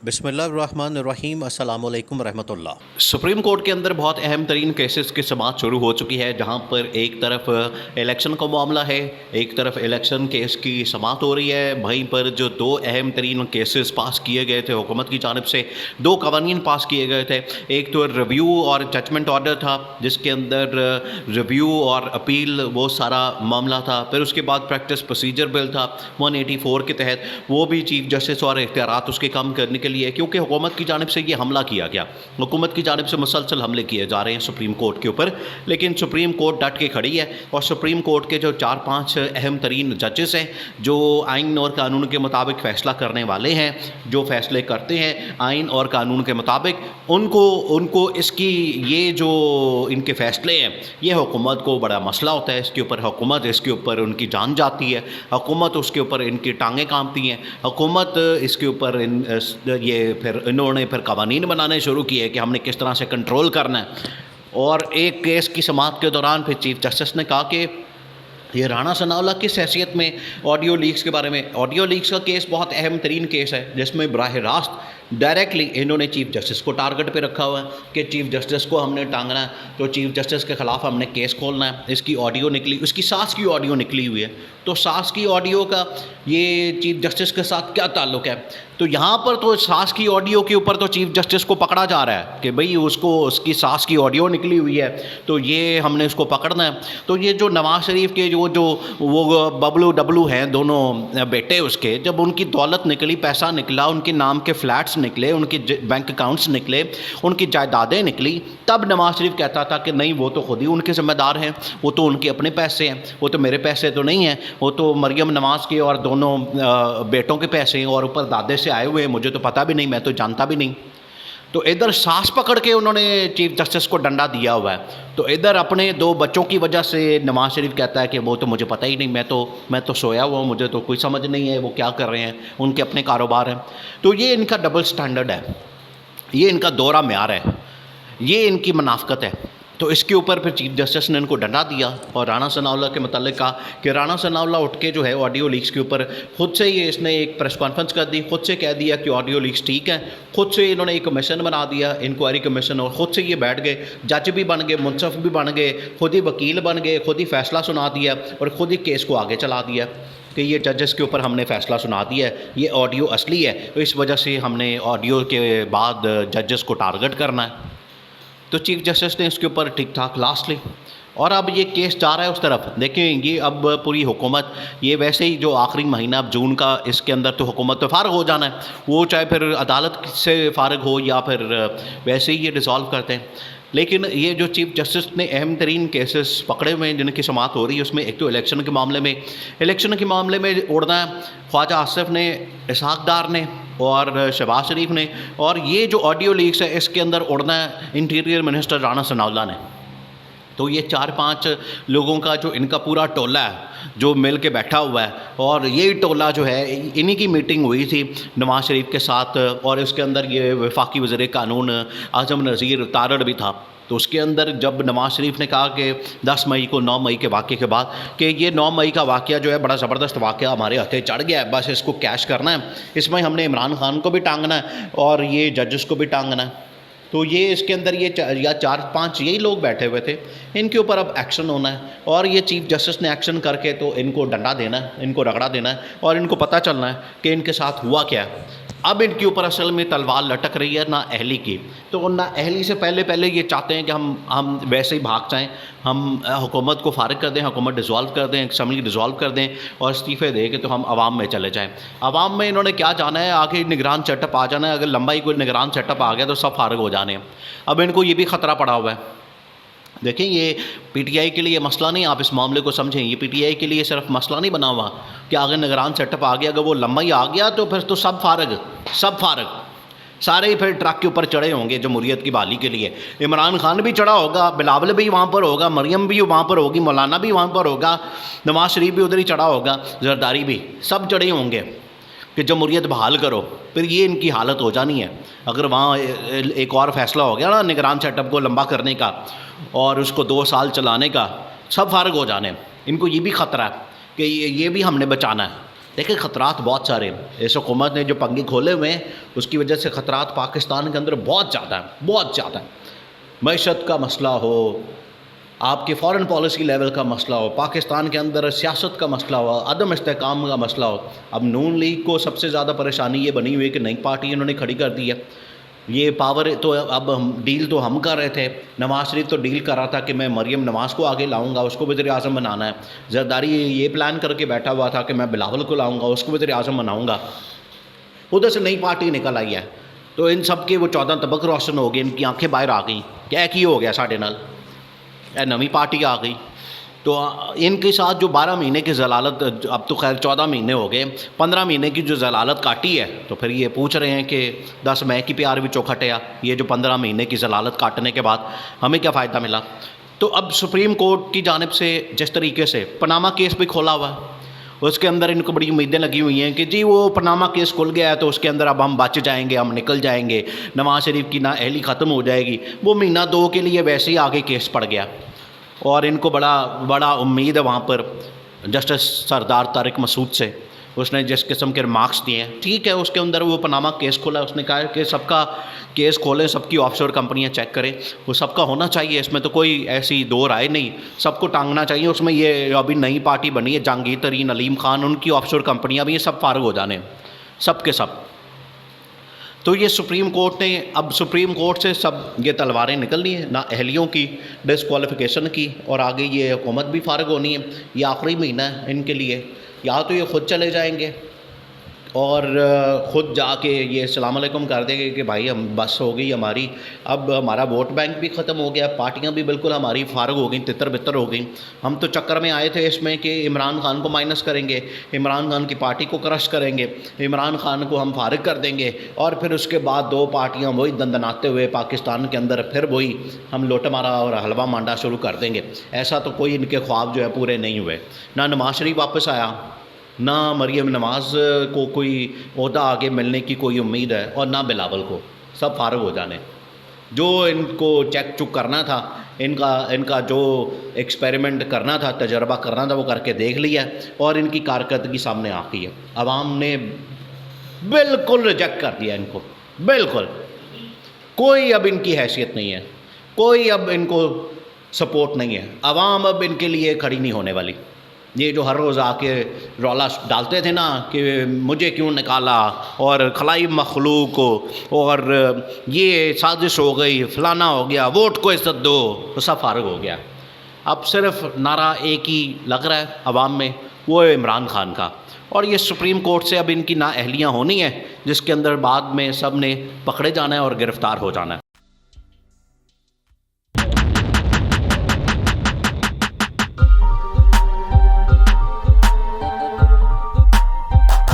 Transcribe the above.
بسم اللہ الرحمن الرحیم۔ السلام علیکم ورحمۃ اللہ۔ سپریم کورٹ کے اندر بہت اہم ترین کیسز کی سماعت شروع ہو چکی ہے، جہاں پر ایک طرف الیکشن کا معاملہ ہے، ایک طرف الیکشن کیس کی سماعت ہو رہی ہے۔ وہیں پر جو دو اہم ترین کیسز پاس کیے گئے تھے حکومت کی جانب سے، دو قوانین پاس کیے گئے تھے۔ ایک تو ریویو اور ججمنٹ آرڈر تھا، جس کے اندر ریویو اور اپیل وہ سارا معاملہ تھا۔ پھر اس کے بعد پریکٹس پروسیجر بل تھا 184 کے تحت، وہ بھی چیف جسٹس اور اختیارات اس کے کام کرنے کے لیے، کیونکہ حکومت کی جانب سے یہ حملہ کیا گیا۔ حکومت کی جانب سے مسلسل حملے کیے جا رہے ہیں سپریم کورٹ کے اوپر، لیکن سپریم کورٹ ڈٹ کے کھڑی ہے۔ اور سپریم کورٹ کے جو 4-5 اہم ترین ججز ہیں، جو آئین اور قانون کے مطابق فیصلہ کرنے والے ہیں، جو فیصلے کرتے ہیں آئین اور قانون کے مطابق، ان کو اس کی یہ جو ان کے فیصلے ہیں، یہ حکومت کو بڑا مسئلہ ہوتا ہے۔ اس کے اوپر ان کی جان جاتی ہے، حکومت اس کے اوپر ان کی ٹانگیں کانپتی ہیں، حکومت اس کے اوپر یہ پھر انہوں نے قوانین بنانے شروع کیے کہ ہم نے کس طرح سے کنٹرول کرنا ہے۔ اور ایک کیس کی سماعت کے دوران پھر چیف جسٹس نے کہا کہ یہ رانا ثناءاللہ کس حیثیت میں آڈیو لیکس کے بارے میں، آڈیو لیکس کا کیس بہت اہم ترین کیس ہے، جس میں براہ راست ڈائریکٹلی انہوں نے چیف جسٹس کو ٹارگٹ پہ رکھا ہوا ہے کہ چیف جسٹس کو ہم نے ٹانگنا ہے، تو چیف جسٹس کے خلاف ہم نے کیس کھولنا ہے۔ اس کی آڈیو نکلی، اس کی ساس کی آڈیو نکلی ہوئی ہے، تو ساس کی آڈیو کا یہ چیف جسٹس کے ساتھ کیا تعلق ہے؟ تو یہاں پر تو ساس کی آڈیو کے اوپر تو چیف جسٹس کو پکڑا جا رہا ہے کہ بھئی اس کی ساس کی آڈیو نکلی ہوئی ہے، تو یہ ہم نے اس کو پکڑنا ہے۔ تو یہ جو نواز شریف کے وہ ببلو ڈبلو ہیں، دونوں بیٹے اس کے، جب ان کی دولت نکلی، پیسہ نکلا، ان کے نام کے فلیٹس نکلے، ان کے بینک اکاؤنٹس نکلے، ان کی جائیدادیں نکلی، تب نواز شریف کہتا تھا کہ نہیں، وہ تو خود ہی ان کے ذمہ دار ہیں، وہ تو ان کے اپنے پیسے ہیں، وہ تو میرے پیسے تو نہیں ہیں، وہ تو مریم نواز کے اور دونوں بیٹوں کے پیسے ہیں، اور اوپر دادے سے آئے ہوئے ہیں، مجھے تو پتہ بھی نہیں، میں تو جانتا بھی نہیں۔ تو ادھر سانس پکڑ کے انہوں نے چیف جسٹس کو ڈنڈا دیا ہوا ہے، تو ادھر اپنے دو بچوں کی وجہ سے نواز شریف کہتا ہے کہ وہ تو مجھے پتہ ہی نہیں، میں تو سویا ہوا ہوں، مجھے تو کوئی سمجھ نہیں ہے وہ کیا کر رہے ہیں، ان کے اپنے کاروبار ہیں۔ تو یہ ان کا ڈبل سٹینڈرڈ ہے، یہ ان کا دوہرا معیار ہے، یہ ان کی منافقت ہے۔ تو اس کے اوپر پھر چیف جسٹس نے ان کو ڈنڈا دیا اور رانا ثناءاللہ کے متعلق کہا کہ رانا ثناءاللہ اٹھ کے جو ہے آڈیو لیکس کے اوپر خود سے اس نے ایک پریس کانفرنس کر دی، خود سے کہہ دیا کہ آڈیو لیکس ٹھیک ہیں، خود سے انہوں نے ایک کمیشن بنا دیا، انکوائری کمیشن، اور خود سے یہ بیٹھ گئے، جج بھی بن گئے، منصف بھی بن گئے، خود ہی وکیل بن گئے، خود ہی فیصلہ سنا دیا اور خود ہی کیس کو آگے چلا دیا کہ یہ ججز کے اوپر ہم نے فیصلہ سنا دیا ہے، یہ آڈیو اصلی ہے، تو اس وجہ سے ہم نے آڈیو کے بعد ججز کو ٹارگٹ کرنا ہے۔ تو چیف جسٹس نے اس کے اوپر ٹھیک ٹھاک لاس لی، اور اب یہ کیس جا رہا ہے اس طرف۔ دیکھیں، یہ اب پوری حکومت، یہ ویسے ہی جو آخری مہینہ اب جون کا، اس کے اندر تو حکومت تو فارغ ہو جانا ہے، وہ چاہے پھر عدالت سے فارغ ہو یا پھر ویسے ہی یہ ڈیزالو کرتے ہیں۔ لیکن یہ جو چیف جسٹس نے اہم ترین کیسز پکڑے ہوئے ہیں جن کی سماعت ہو رہی ہے، اس میں ایک تو الیکشن کے معاملے میں اڑنا ہے خواجہ آصف نے، اسحاق ڈار نے اور شہباز شریف نے، اور یہ جو آڈیو لیکس ہے اس کے اندر اڑنا ہے انٹیریئر منسٹر رانا ثناءاللہ نے۔ تو یہ 4-5 لوگوں کا جو ان کا پورا ٹولہ ہے جو مل کے بیٹھا ہوا ہے، اور یہ ٹولہ جو ہے انہی کی میٹنگ ہوئی تھی نواز شریف کے ساتھ، اور اس کے اندر یہ وفاقی وزیر قانون اعظم نذیر تارڑ بھی تھا۔ تو اس کے اندر جب نواز شریف نے کہا کہ 10 مئی کو 9 مئی کے واقعے کے بعد کہ یہ 9 مئی کا واقعہ جو ہے بڑا زبردست واقعہ ہمارے ہاتھے چڑھ گیا ہے، بس اس کو کیش کرنا ہے، اس میں ہم نے عمران خان کو بھی ٹانگنا ہے اور یہ ججز کو بھی ٹانگنا ہے۔ تو یہ اس کے اندر یہ 4-5 یہی لوگ بیٹھے ہوئے تھے، ان کے اوپر اب ایکشن ہونا ہے، اور یہ چیف جسٹس نے ایکشن کر کے تو ان کو ڈنڈا دینا ہے، ان کو رگڑا دینا ہے، اور ان کو پتہ چلنا ہے کہ ان کے ساتھ ہوا کیا ہے۔ اب ان کے اوپر اصل میں تلوار لٹک رہی ہے نا اہلی کی، تو نا اہلی سے پہلے یہ چاہتے ہیں کہ ہم ویسے ہی بھاگ جائیں، ہم حکومت کو فارغ کر دیں، حکومت ڈیزالو کر دیں، اسمبلی ڈیزالو کر دیں اور استعفے دے کے تو ہم عوام میں چلے جائیں۔ عوام میں انہوں نے کیا جانا ہے، آگے نگران سیٹ اپ آ جانا ہے، اگر لمبا ہی کوئی نگران سیٹ اپ آ گیا تو سب فارغ ہو جانے ہیں۔ اب ان کو یہ بھی خطرہ پڑا ہوا ہے۔ دیکھیں، یہ پی ٹی آئی کے لیے مسئلہ نہیں، آپ اس معاملے کو سمجھیں، یہ پی ٹی آئی کے لیے صرف مسئلہ نہیں بنا ہوا کہ آگے نگران سیٹ اپ آ گیا، اگر وہ لمبا ہی آ گیا تو پھر تو سب فارغ، سارے ہی پھر ٹرک کے اوپر چڑھے ہوں گے جمہوریت کی بحالی کے لیے۔ عمران خان بھی چڑھا ہوگا، بلاول بھی وہاں پر ہوگا، مریم بھی وہاں پر ہوگی، مولانا بھی وہاں پر ہوگا، نواز شریف بھی ادھر ہی چڑھا ہوگا، زرداری بھی، سب چڑھے ہوں گے کہ جمہوریت بحال کرو۔ پھر یہ ان کی حالت ہو جانی ہے اگر وہاں ایک اور فیصلہ ہو گیا نا نگران سیٹ اپ کو لمبا کرنے کا اور اس کو 2 سال چلانے کا، سب فارغ ہو جانے۔ ان کو یہ بھی خطرہ ہے کہ یہ بھی ہم نے بچانا ہے، دیکھیں خطرات بہت سارے ہیں، اس حکومت نے جو پنگے کھولے ہوئے ہیں اس کی وجہ سے خطرات پاکستان کے اندر بہت زیادہ ہیں، بہت زیادہ ہیں۔ معیشت کا مسئلہ ہو، آپ کے فارن پالیسی لیول کا مسئلہ ہو، پاکستان کے اندر سیاست کا مسئلہ ہو، عدم استحکام کا مسئلہ ہو۔ اب نون لیگ کو سب سے زیادہ پریشانی یہ بنی ہوئی ہے کہ نئی پارٹی انہوں نے کھڑی کر دی ہے، یہ پاور تو اب ڈیل تو ہم کر رہے تھے، نواز شریف تو ڈیل کر رہا تھا کہ میں مریم نواز کو آگے لاؤں گا، اس کو وزیر اعظم بنانا ہے، زرداری یہ پلان کر کے بیٹھا ہوا تھا کہ میں بلاول کو لاؤں گا، اس کو وزیر اعظم بناؤں گا، ادھر سے نئی پارٹی نکل آئی ہے، تو ان سب کے وہ 14 طبق روشن ہو گئے، ان کی آنکھیں باہر آ گئیں، کیا کی ہو گیا ساڑھے نال، نئی پارٹی آ گئی۔ تو ان کے ساتھ جو 12 مہینے کی ضلالت، اب تو خیر 14 مہینے ہو گئے، 15 مہینے کی جو ضلالت کاٹی ہے، تو پھر یہ پوچھ رہے ہیں کہ 10 مئی کی پیار بھی چوکھٹیا، یہ جو 15 مہینے کی ضلالت کاٹنے کے بعد ہمیں کیا فائدہ ملا؟ تو اب سپریم کورٹ کی جانب سے جس طریقے سے پاناما کیس بھی کھولا ہوا ہے، اس کے اندر ان کو بڑی امیدیں لگی ہوئی ہیں کہ جی وہ پاناما کیس کھل گیا ہے تو اس کے اندر اب ہم بچ جائیں گے، ہم نکل جائیں گے، نواز شریف کی نااہلی ختم ہو جائے گی۔ وہ مہینہ 2 کے لیے ویسے ہی آگے کیس پڑ گیا، اور ان کو بڑا امید ہے وہاں پر جسٹس سردار طارق مسعود سے، اس نے جس قسم کے ریمارکس دیے ہیں، ٹھیک ہے، اس کے اندر وہ پاناما کیس کھولا، اس نے کہا کہ سب کا کیس کھولیں، سب کی آف شور کمپنیاں چیک کریں، وہ سب کا ہونا چاہیے، اس میں تو کوئی ایسی دو رائے نہیں، سب کو ٹانگنا چاہیے۔ اس میں یہ ابھی نئی پارٹی بنی ہے جہانگیر ترین، علیم خان، ان کی آف شور کمپنیاں بھی یہ سب فارغ ہو جانے، سب کے سب۔ تو یہ سپریم کورٹ نے اب سپریم کورٹ سے سب یہ تلواریں نکلنی ہیں، نہ اہلیوں کی ڈسکوالیفیکیشن کی، اور آگے یہ حکومت بھی فارغ ہونی ہے۔ یہ آخری مہینہ ہے ان کے لیے، یا تو یہ خود چلے جائیں گے اور خود جا کے یہ السلام علیکم کر دیں گے کہ بھائی ہم بس ہو گئی ہماری، اب ہمارا ووٹ بینک بھی ختم ہو گیا، پارٹیاں بھی بالکل ہماری فارغ ہو گئیں، تتر بتر ہو گئیں۔ ہم تو چکر میں آئے تھے اس میں کہ عمران خان کو مائنس کریں گے، عمران خان کی پارٹی کو کرش کریں گے، عمران خان کو ہم فارغ کر دیں گے، اور پھر اس کے بعد 2 پارٹیاں وہی دندناتے ہوئے پاکستان کے اندر پھر وہی ہم لوٹ مارا اور حلوہ مانڈا شروع کر دیں گے۔ ایسا تو کوئی ان کے خواب جو ہے پورے نہیں ہوئے، نہ نواز شریف واپس آیا، نہ مریم نواز کو کوئی عہدہ آگے ملنے کی کوئی امید ہے، اور نہ بلاول کو، سب فارغ ہو جانے۔ جو ان کو چیک چک کرنا تھا، ان کا جو ایکسپیریمنٹ کرنا تھا، تجربہ کرنا تھا، وہ کر کے دیکھ لیا، اور ان کی کارکردگی سامنے آ گئی ہے۔ عوام نے بالکل ریجیکٹ کر دیا ان کو، بالکل کوئی اب ان کی حیثیت نہیں ہے، کوئی اب ان کو سپورٹ نہیں ہے، عوام اب ان کے لیے کھڑی نہیں ہونے والی۔ یہ جو ہر روز آ کے رولا ڈالتے تھے نا کہ مجھے کیوں نکالا، اور خلائی مخلوق کو، اور یہ سازش ہو گئی، فلانا ہو گیا، ووٹ کو عزت دو، تو سب فارغ ہو گیا۔ اب صرف نعرہ ایک ہی لگ رہا ہے عوام میں، وہ ہے عمران خان کا، اور یہ سپریم کورٹ سے اب ان کی نااہلیاں ہونی ہیں، جس کے اندر بعد میں سب نے پکڑے جانا ہے اور گرفتار ہو جانا ہے۔